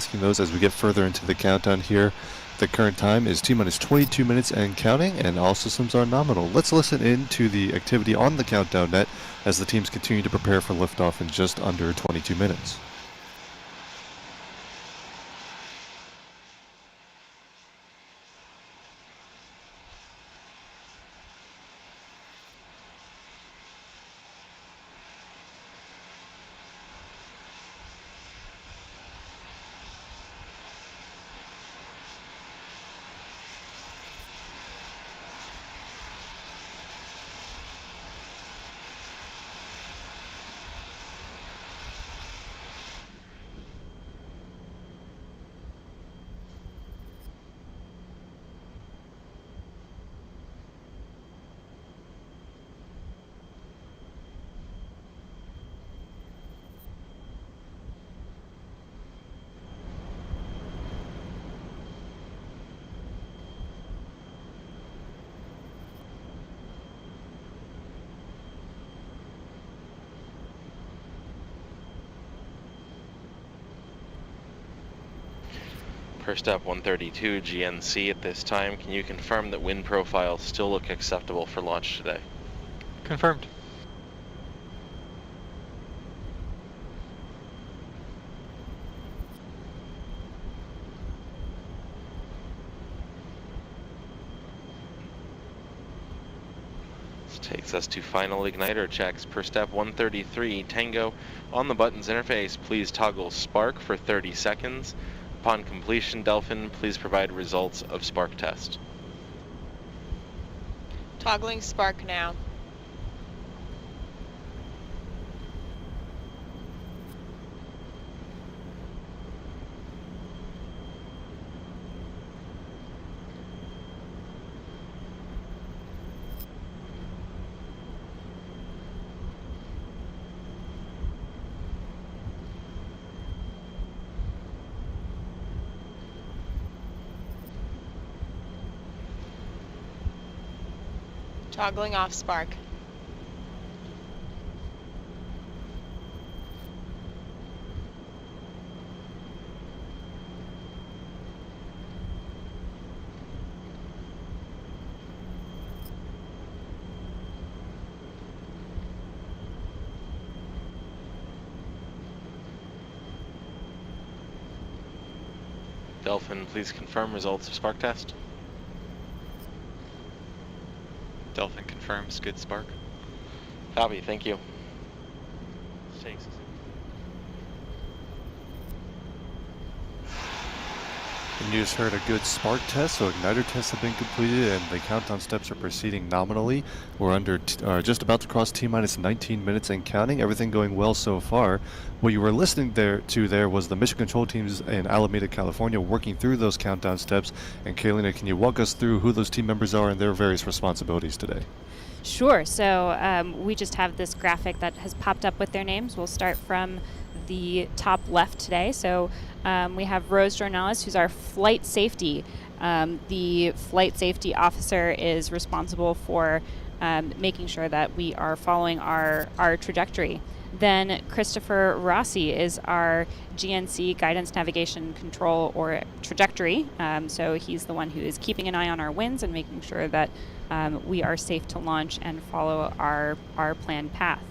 asking those as we get further into the countdown here. The current time is T-minus 22 minutes and counting, and all systems are nominal. Let's listen in to the activity on the countdown net as the teams continue to prepare for liftoff in just under 22 minutes. First up, 132 GNC at this time. Can you confirm that wind profiles still look acceptable for launch today? Confirmed. This takes us to final igniter checks. Per step 133, Tango, on the buttons interface, please toggle spark for 30 seconds. Upon completion, Delphin, please provide results of spark test. Toggling spark now. Toggling off spark. Delphin, please confirm results of spark test. Delphin confirms good spark. Copy, thank you. Thanks. And you just heard a good spark test, so igniter tests have been completed and the countdown steps are proceeding nominally. We're under just about to cross T-minus 19 minutes and counting. Everything going well so far. What you were listening there was the mission control teams in Alameda, California, working through those countdown steps. And Kaylina, can you walk us through who those team members are and their various responsibilities today? Sure. So we just have this graphic that has popped up with their names. We'll start from the top left today. So we have Rose Jornales, who's our flight safety. The flight safety officer is responsible for making sure that we are following our trajectory. Then Christopher Rossi is our GNC guidance, navigation, control, or trajectory. So he's the one who is keeping an eye on our winds and making sure that we are safe to launch and follow our planned path.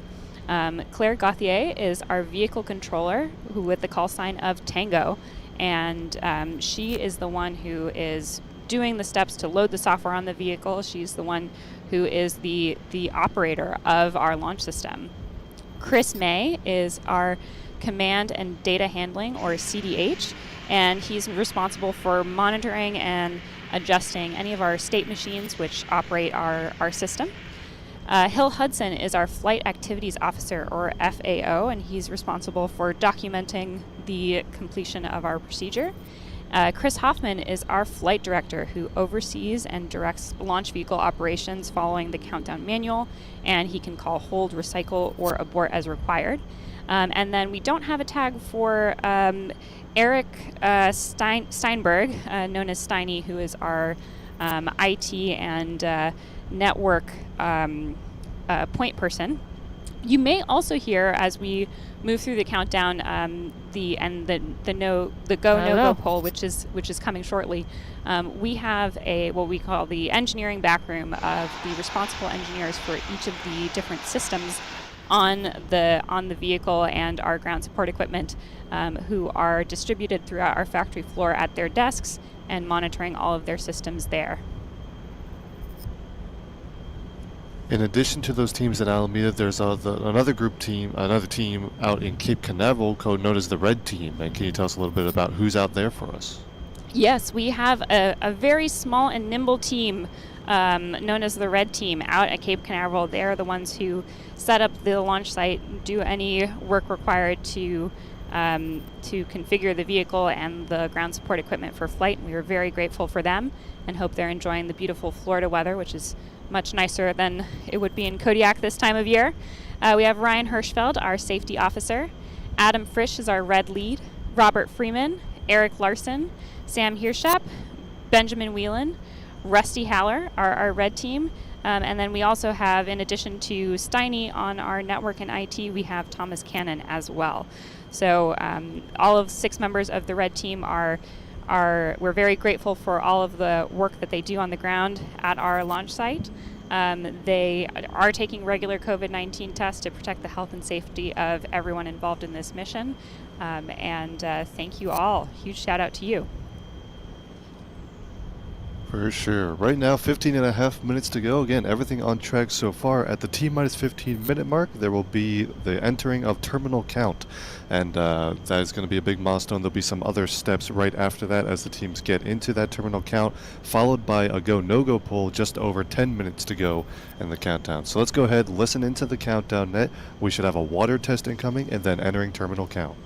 Claire Gauthier is our vehicle controller, who with the call sign of Tango, and she is the one who is doing the steps to load the software on the vehicle. She's the one who is the operator of our launch system. Chris May is our command and data handling, or CDH, and he's responsible for monitoring and adjusting any of our state machines which operate our system. Hill Hudson is our Flight Activities Officer, or FAO, and he's responsible for documenting the completion of our procedure. Chris Hoffman is our Flight Director, who oversees and directs launch vehicle operations following the countdown manual, and he can call hold, recycle, or abort as required. And then we don't have a tag for Eric Steinberg, known as Steiny, who is our IT and network point person. You may also hear, as we move through the countdown, the go no go poll, which is coming shortly. We have what we call the engineering backroom of the responsible engineers for each of the different systems on the vehicle and our ground support equipment, who are distributed throughout our factory floor at their desks and monitoring all of their systems there. In addition to those teams at Alameda, there's another team out in Cape Canaveral, known as the Red Team. And can you tell us a little bit about who's out there for us? Yes, we have a very small and nimble team known as the Red Team out at Cape Canaveral. They're the ones who set up the launch site, do any work required to configure the vehicle and the ground support equipment for flight. We are very grateful for them and hope they're enjoying the beautiful Florida weather, which is much nicer than it would be in Kodiak this time of year. We have Ryan Hirschfeld, our safety officer. Adam Frisch is our red lead. Robert Freeman, Eric Larson, Sam Hirschap, Benjamin Whelan, Rusty Haller are our red team. And then we also have, in addition to Steiny on our network and IT, we have Thomas Cannon as well. So all of 6 members of the red team we're very grateful for all of the work that they do on the ground at our launch site. They are taking regular COVID-19 tests to protect the health and safety of everyone involved in this mission. And thank you all. Huge shout out to you. For sure. Right now, 15.5 minutes to go. Again, everything on track so far. At the T-minus 15-minute mark, there will be the entering of terminal count. And that is going to be a big milestone. There'll be some other steps right after that as the teams get into that terminal count, followed by a go-no-go poll just over 10 minutes to go in the countdown. So let's go ahead, listen into the countdown net. We should have a water test incoming and then entering terminal count.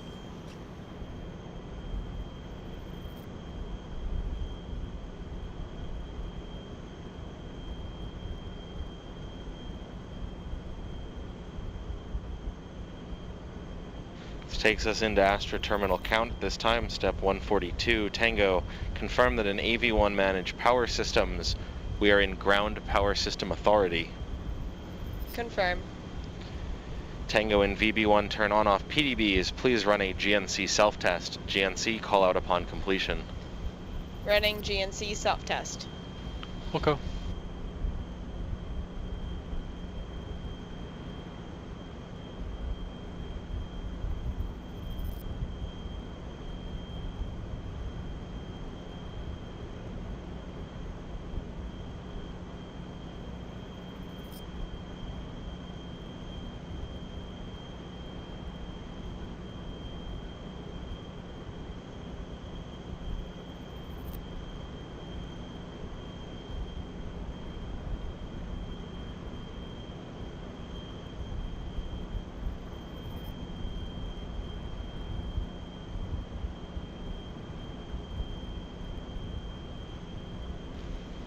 Takes us into Astra Terminal Count at this time, step 142. Tango, confirm that in AV1 manage power systems. We are in ground power system authority. Confirm. Tango in VB1 turn on off PDBs. Please run a GNC self-test. GNC call out upon completion. Running GNC self-test. We'll go.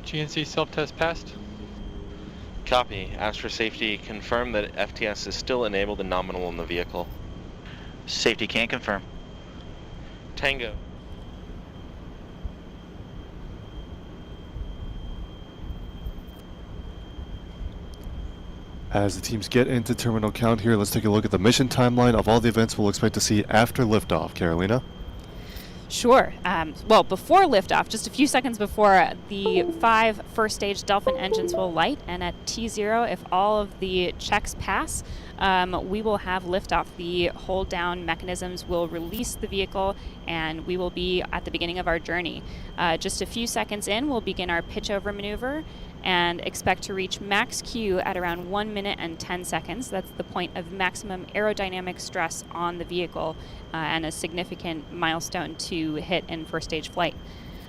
GNC self-test passed. Copy. Astra Safety, confirm that FTS is still enabled and nominal in the vehicle. Safety can confirm. Tango. As the teams get into terminal count here, let's take a look at the mission timeline of all the events we'll expect to see after liftoff. Carolina? Sure. Well, before liftoff, just a few seconds before, the 5 first stage Delphin engines will light, and at T0, if all of the checks pass, we will have liftoff. The hold down mechanisms will release the vehicle, and we will be at the beginning of our journey. Just a few seconds in, we'll begin our pitch over maneuver and expect to reach max Q at around 1 minute and 10 seconds. That's the point of maximum aerodynamic stress on the vehicle, and a significant milestone to hit in first stage flight.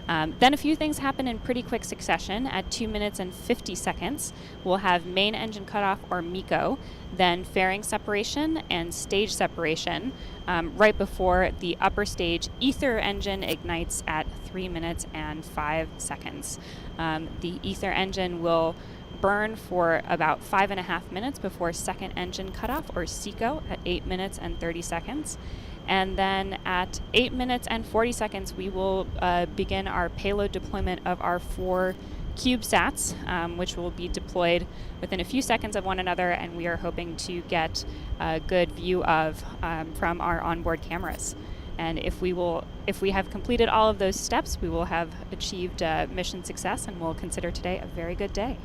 Then a few things happen in pretty quick succession. At 2 minutes and 50 seconds, we'll have main engine cutoff, or MECO, then fairing separation and stage separation, right before the upper stage ether engine ignites at 3 minutes and 5 seconds. The ether engine will burn for about 5.5 minutes before second engine cutoff, or SECO, at 8 minutes and 30 seconds. And then at 8 minutes and 40 seconds, we will begin our payload deployment of our 4 CubeSats, which will be deployed within a few seconds of one another, and we are hoping to get a good view of from our onboard cameras. And if we have completed all of those steps, we will have achieved mission success, and we'll consider today a very good day.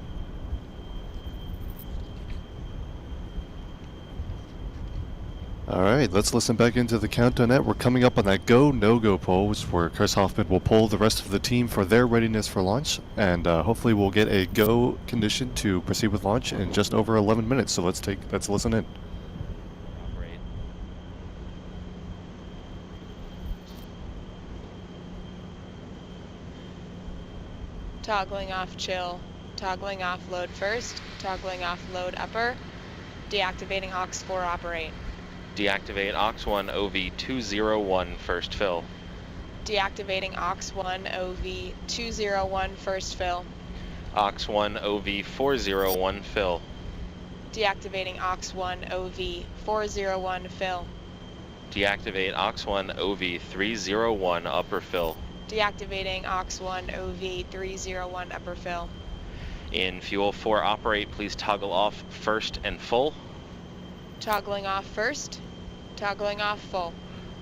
All right, let's listen back into the countdown net. We're coming up on that go, no-go poll, which where Chris Hoffman will poll the rest of the team for their readiness for launch, and hopefully we'll get a go condition to proceed with launch in just over 11 minutes. So let's listen in. Operate. Toggling off chill. Toggling off load first. Toggling off load upper. Deactivating aux4 operate. Deactivate aux1 OV201 first fill. Deactivating aux1 OV201 first fill. aux1 OV401 fill. Deactivating aux1 OV401 fill. Deactivate aux1 OV301 upper fill. Deactivating aux1 OV301 upper fill. In fuel 4 operate, please toggle off first and full. Toggling off first. Toggling off full.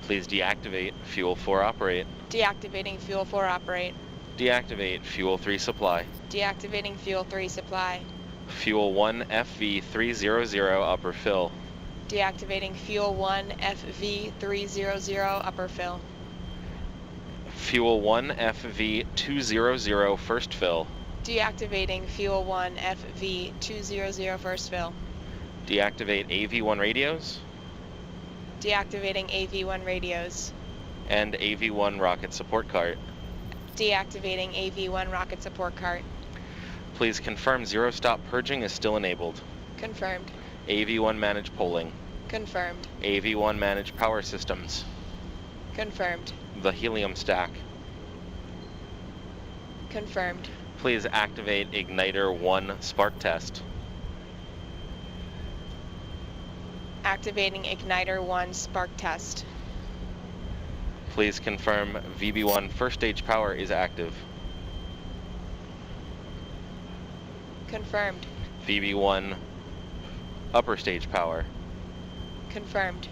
Please deactivate fuel 4 operate. Deactivating fuel 4 operate. Deactivate fuel 3 supply. Deactivating fuel 3 supply. Fuel 1 FV300 upper fill. Deactivating fuel 1 FV300 upper fill. Fuel 1 FV200 first fill. Deactivating fuel 1 FV200 first fill. Deactivate AV1 radios Deactivating AV1 radios. and AV1 rocket support cart. Deactivating AV1 rocket support cart. Please confirm zero stop purging is still enabled. Confirmed. AV1 manage polling. Confirmed. AV1 manage power systems. Confirmed. The helium stack. Confirmed. Please activate Igniter 1 spark test. Activating Igniter 1 spark test. Please confirm VB1 first stage power is active. Confirmed. VB1 upper stage power. Confirmed.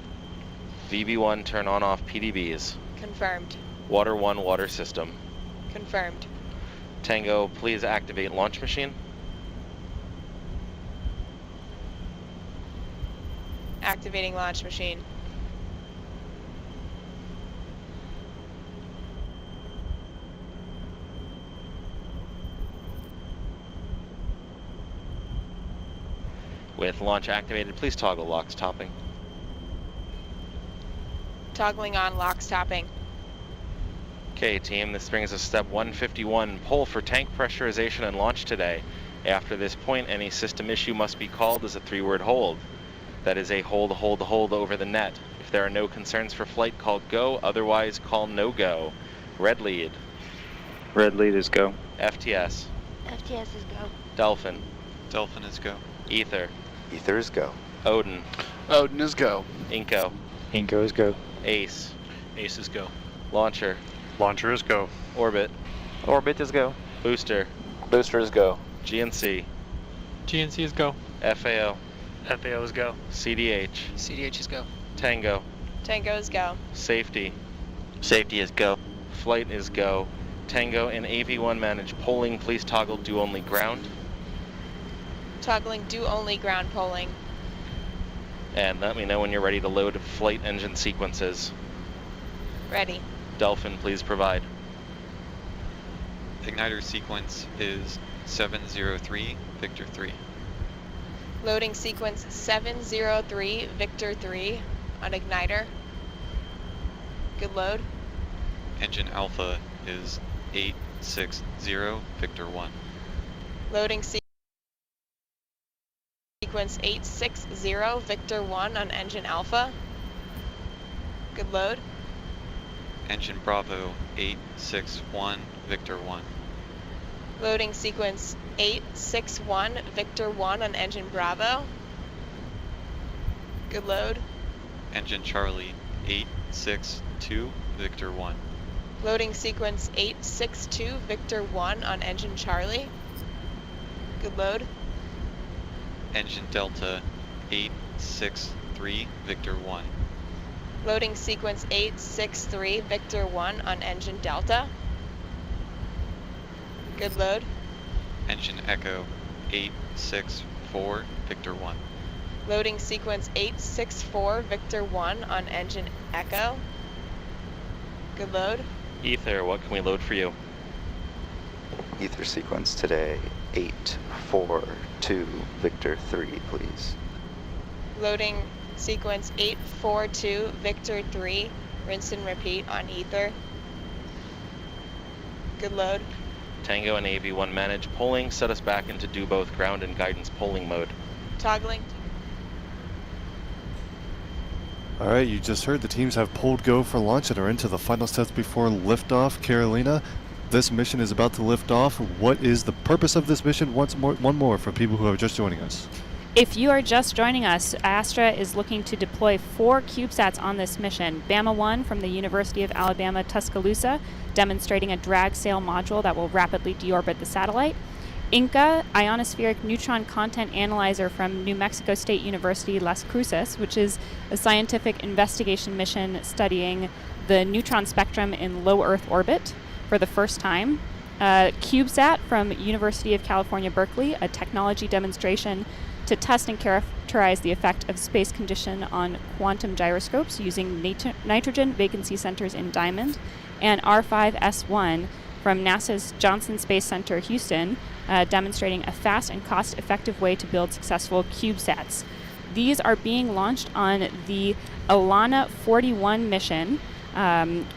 VB1 turn on off PDBs. Confirmed. Water 1 water system. Confirmed. Tango, please activate launch machine. Activating launch machine. With launch activated, please toggle locks topping. Toggling on locks topping. Okay, team, this brings us step 151, poll for tank pressurization and launch today. After this point, any system issue must be called as a 3-word hold. That is a hold, hold, hold over the net. If there are no concerns for flight, call go, otherwise call no go. Red lead. Red lead is go. FTS. FTS is go. Dolphin. Dolphin is go. Ether. Ether is go. Odin. Odin is go. Inco. Inco is go. Ace. Ace is go. Launcher. Launcher is go. Orbit. Orbit is go. Booster. Booster is go. GNC. GNC is go. FAO. FAO is go. CDH. CDH is go. Tango. Tango's go. Safety. Safety is go. Flight is go. Tango and AV1 manage polling. Please toggle do only ground. Toggling do only ground polling. And let me know when you're ready to load flight engine sequences. Ready. Dolphin, please provide. Igniter sequence is 703 Victor 3. Loading sequence 703 Victor 3 on igniter. Good load. Engine alpha is 860 Victor 1. Loading sequence 860 Victor 1 on engine alpha. Good load. Engine Bravo 861 Victor 1. Loading sequence 861 Victor 1 on engine Bravo. Good load. Engine Charlie 862 Victor 1. Loading sequence 862 Victor 1 on engine Charlie. Good load. Engine Delta 863, Victor 1. Loading sequence 863, Victor 1 on engine Delta. Good load. Engine Echo 864, Victor 1. Loading sequence 864, Victor 1 on engine Echo. Good load. Ether, what can we load for you? Ether sequence today, 842, Victor 3, please. Loading sequence 842, Victor 3, rinse and repeat on ether. Good load. Tango and AV1 manage polling. Set us back into do both ground and guidance polling mode. Toggling. All right, you just heard the teams have pulled go for launch and are into the final steps before liftoff. Carolina, this mission is about to lift off. What is the purpose of this mission? One more for people who are just joining us. If you are just joining us, Astra is looking to deploy 4 CubeSats on this mission. Bama 1 from the University of Alabama, Tuscaloosa, demonstrating a drag sail module that will rapidly deorbit the satellite. Inca, ionospheric neutron content analyzer from New Mexico State University, Las Cruces, which is a scientific investigation mission studying the neutron spectrum in low Earth orbit for the first time. CubeSat from University of California, Berkeley, a technology demonstration to test and characterize the effect of space condition on quantum gyroscopes using nitrogen vacancy centers in diamond. And R5S1 from NASA's Johnson Space Center, Houston, demonstrating a fast and cost-effective way to build successful CubeSats. These are being launched on the Alana 41 mission,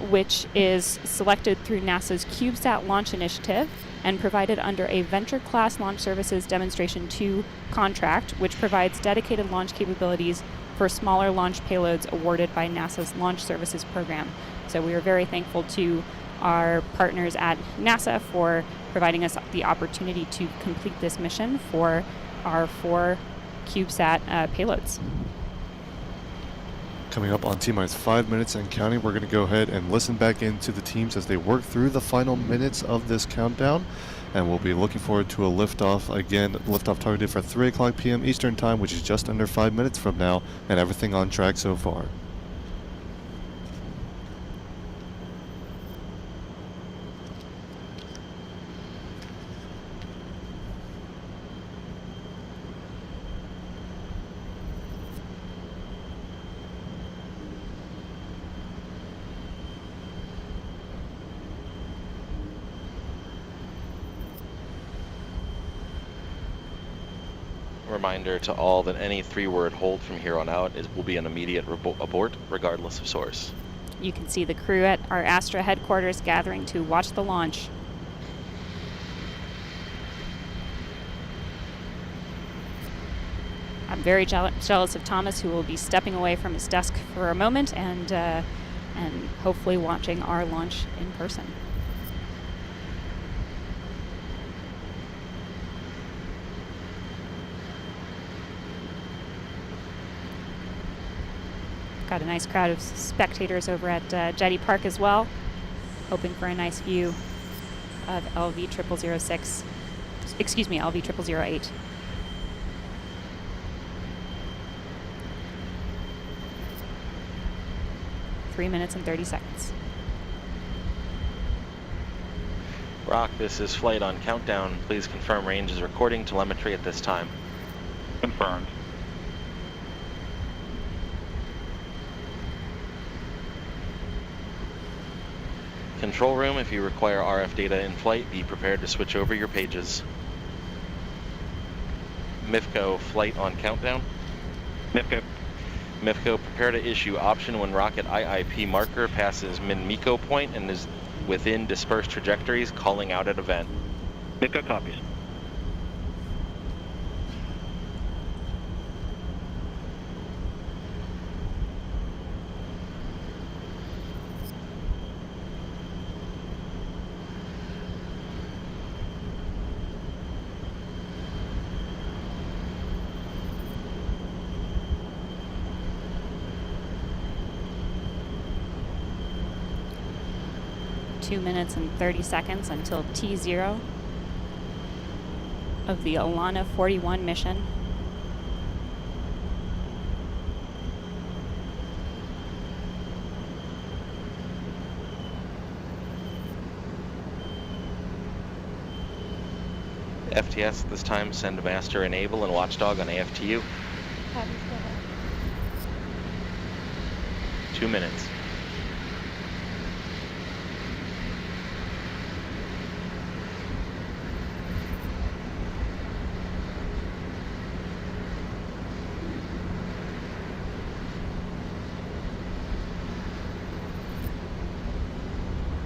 which is selected through NASA's CubeSat Launch Initiative and provided under a Venture Class Launch Services Demonstration 2 contract, which provides dedicated launch capabilities for smaller launch payloads awarded by NASA's Launch Services Program. So we are very thankful to our partners at NASA for providing us the opportunity to complete this mission for our 4 CubeSat payloads. Coming up on T-minus 5 minutes and counting, we're going to go ahead and listen back into the teams as they work through the final minutes of this countdown. And we'll be looking forward to a liftoff. Again, liftoff targeted for 3 o'clock p.m. Eastern Time, which is just under 5 minutes from now, and everything on track so far. Reminder to all that any 3-word hold from here on out will be an immediate abort, regardless of source. You can see the crew at our Astra headquarters gathering to watch the launch. I'm very jealous of Thomas, who will be stepping away from his desk for a moment and hopefully watching our launch in person. Got a nice crowd of spectators over at Jetty Park as well, hoping for a nice view of LV 0006. Excuse me, LV 0008. Three minutes and 30 seconds. Rock, this is flight on countdown. Please confirm range is recording telemetry at this time. Confirmed. Control room, if you require RF data in flight, be prepared to switch over your pages. MIFCO, flight on countdown. MIFCO. MIFCO, prepare to issue option when rocket IIP marker passes min-MECO point and is within dispersed trajectories, calling out at event. MIFCO copies. Two minutes and 30 seconds until T0. of the Alana 41 mission. FTS at this time, send Master Enable and Watchdog on AFTU. 2 minutes.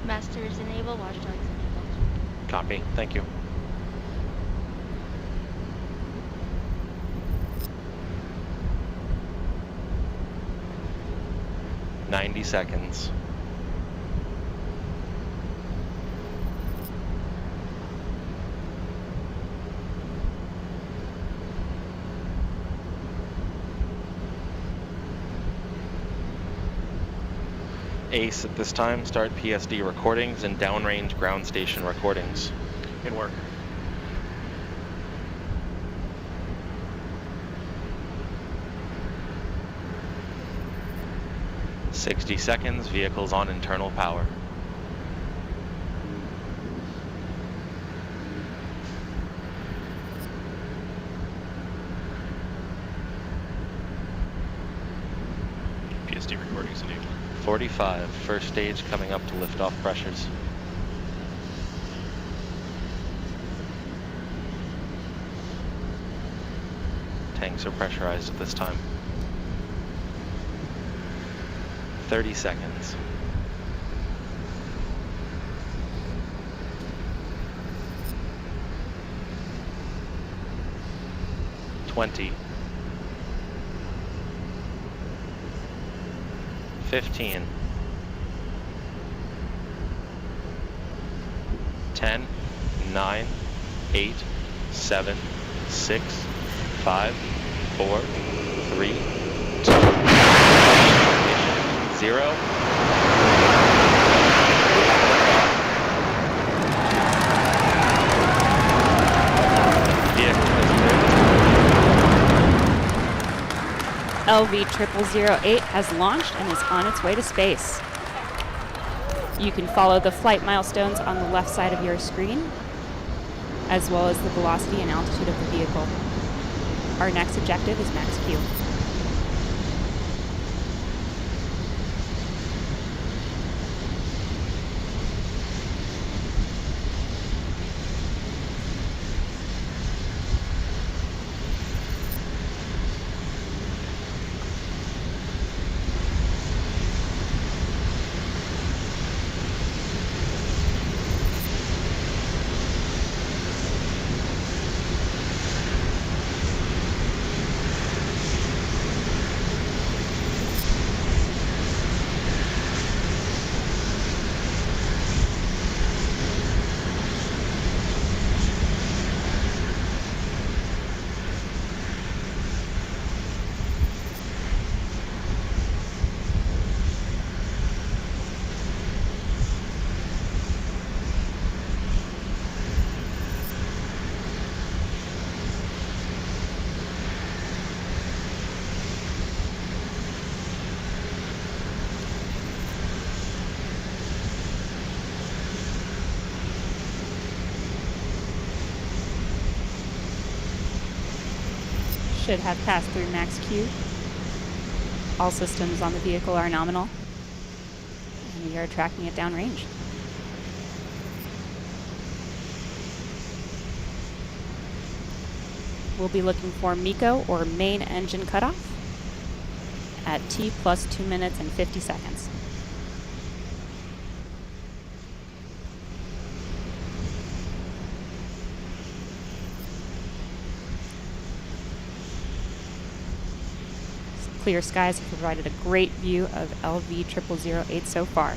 Master is enabled, Watchdog is enabled. Copy. Thank you. "90 seconds. ACE at this time, start PSD recordings and downrange ground station recordings. Good work. "60 seconds, vehicles on internal power. PSD recordings enabled. 45, first stage coming up to liftoff pressures. Tanks are pressurized at this time. 30 seconds. "20. 15. 10, 9, 8, 7, 6, 5, 4, 3, 2, 0. Vehicle LV 0008 has launched and is on its way to space. You can follow the flight milestones on the left side of your screen, as well as the velocity and altitude of the vehicle. Our next objective is Max Q. Should have passed through Max Q. All systems on the vehicle are nominal, and we are tracking it downrange. We'll be looking for MECO, or main engine cutoff, at T plus 2 minutes and 50 seconds. Clear skies have provided a great view of LV 0008 so far.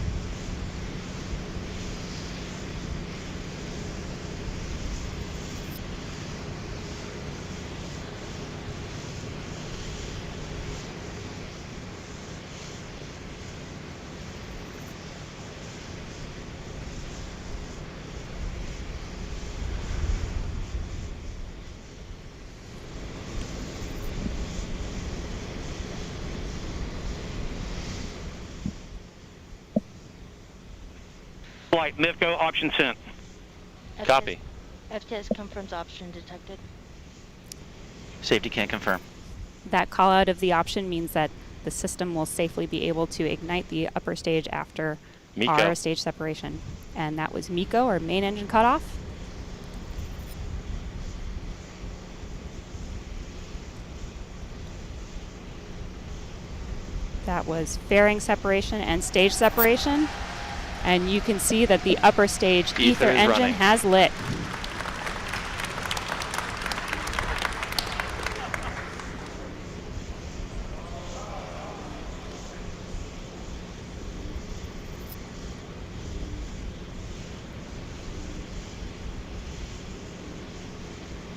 flight. MIFCO, option sent. Copy. FTS confirms option detected. Safety can't confirm. That call out of the option means that the system will safely be able to ignite the upper stage after MECO. our stage separation. And that was MECO, or main engine cutoff. That was fairing separation and stage separation. And you can see that the upper stage ether is engine running. has lit.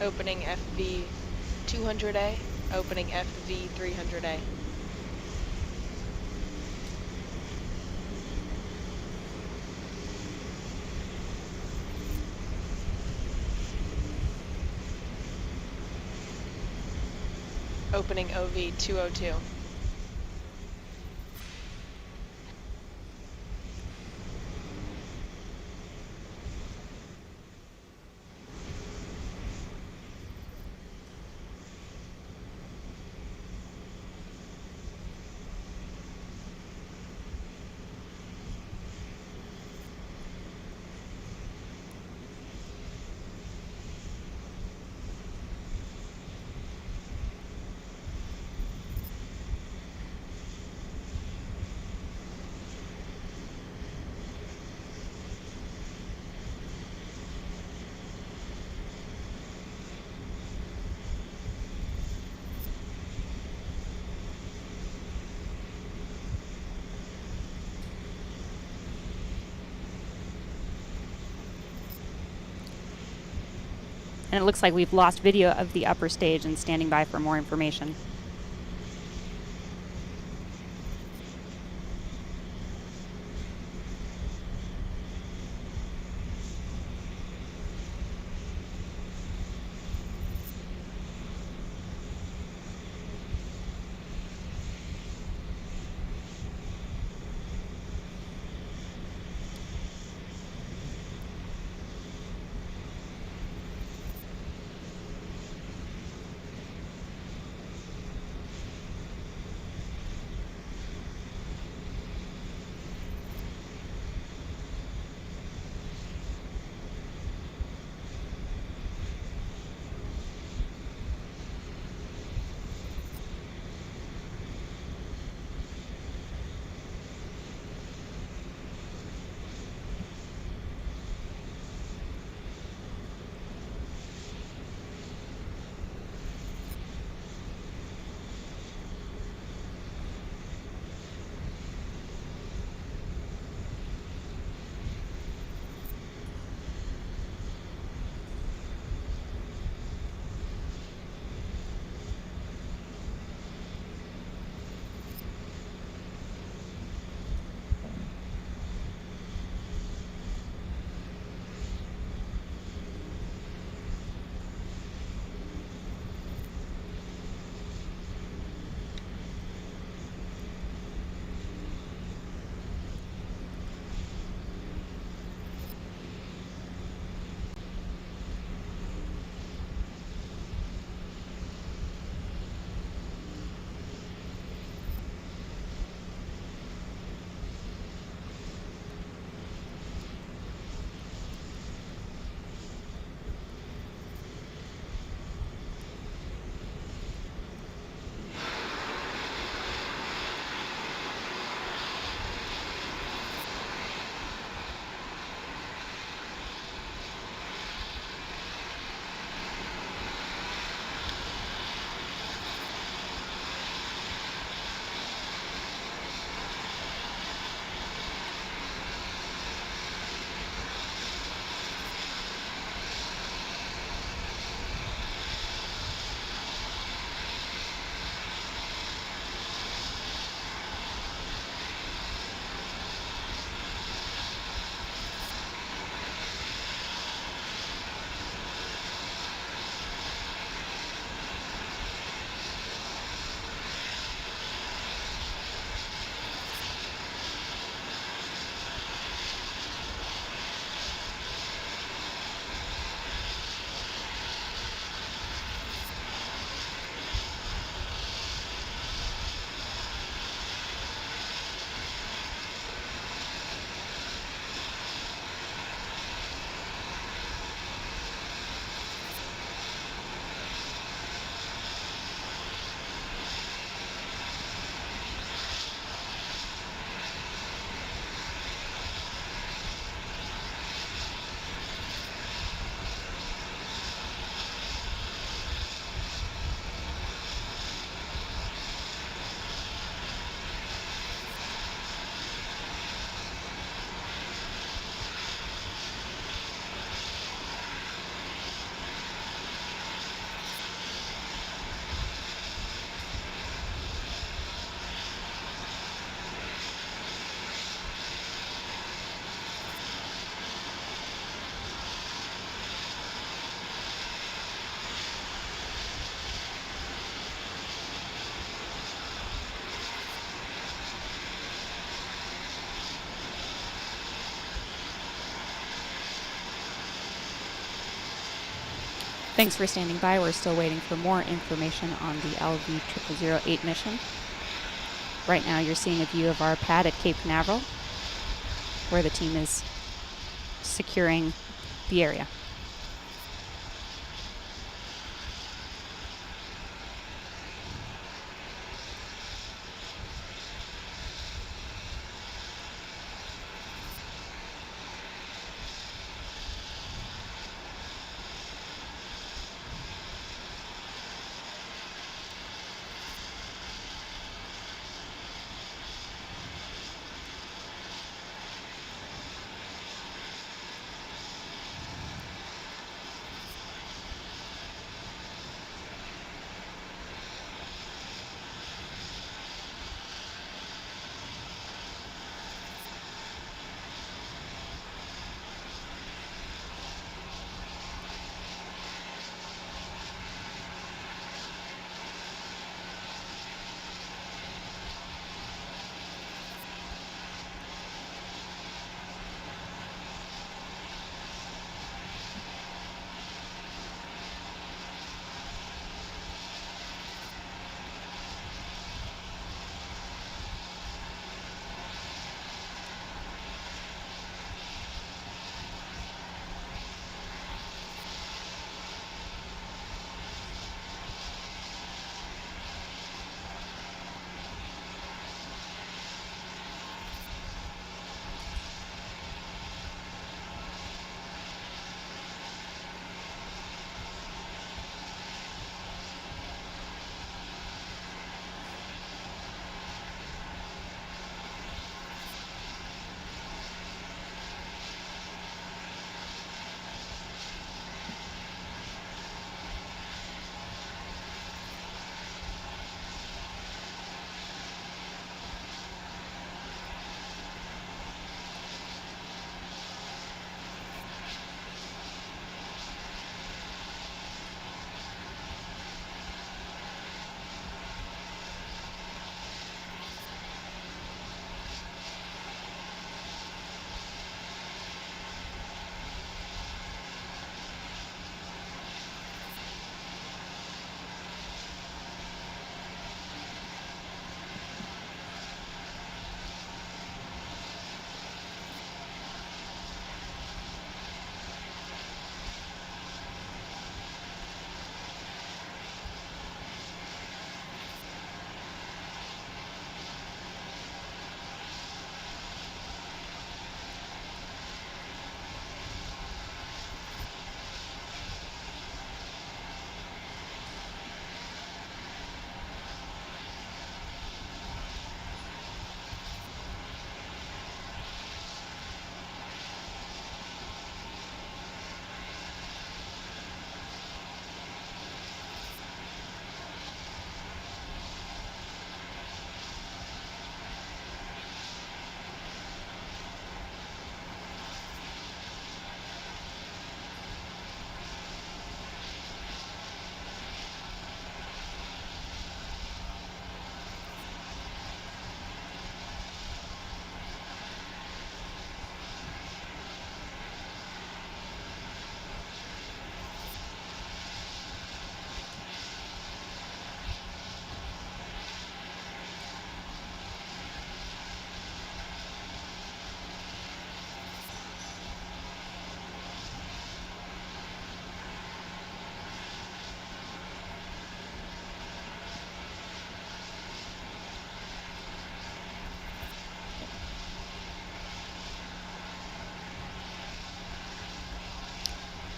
Opening FV 200A, opening FV 300A. Opening OV 202. And it looks like we've lost video of the upper stage and standing by for more information. Thanks for standing by. We're still waiting for more information on the LV0008 mission. Right now you're seeing a view of our pad at Cape Canaveral, where the team is securing the area.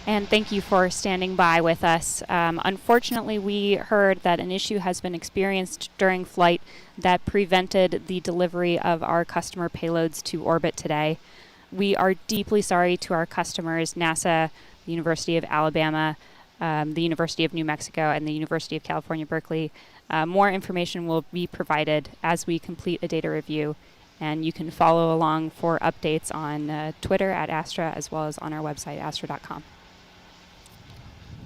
And thank you for standing by with us. Unfortunately, we heard that an issue has been experienced during flight that prevented the delivery of our customer payloads to orbit today. We are deeply sorry to our customers, NASA, the University of Alabama, the University of New Mexico, and the University of California, Berkeley. More information will be provided as we complete a data review, and you can follow along for updates on Twitter at Astra, as well as on our website, astra.com.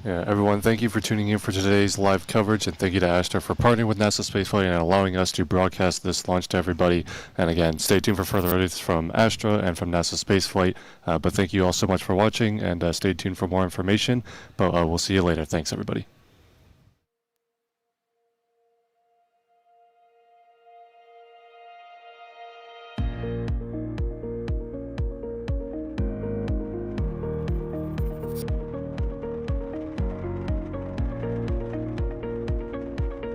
Yeah, everyone, thank you for tuning in for today's live coverage, and thank you to Astra for partnering with NASA Spaceflight and allowing us to broadcast this launch to everybody. And again, stay tuned for further updates from Astra and from NASA Spaceflight. But thank you all so much for watching, and stay tuned for more information. But we'll see you later. Thanks, everybody.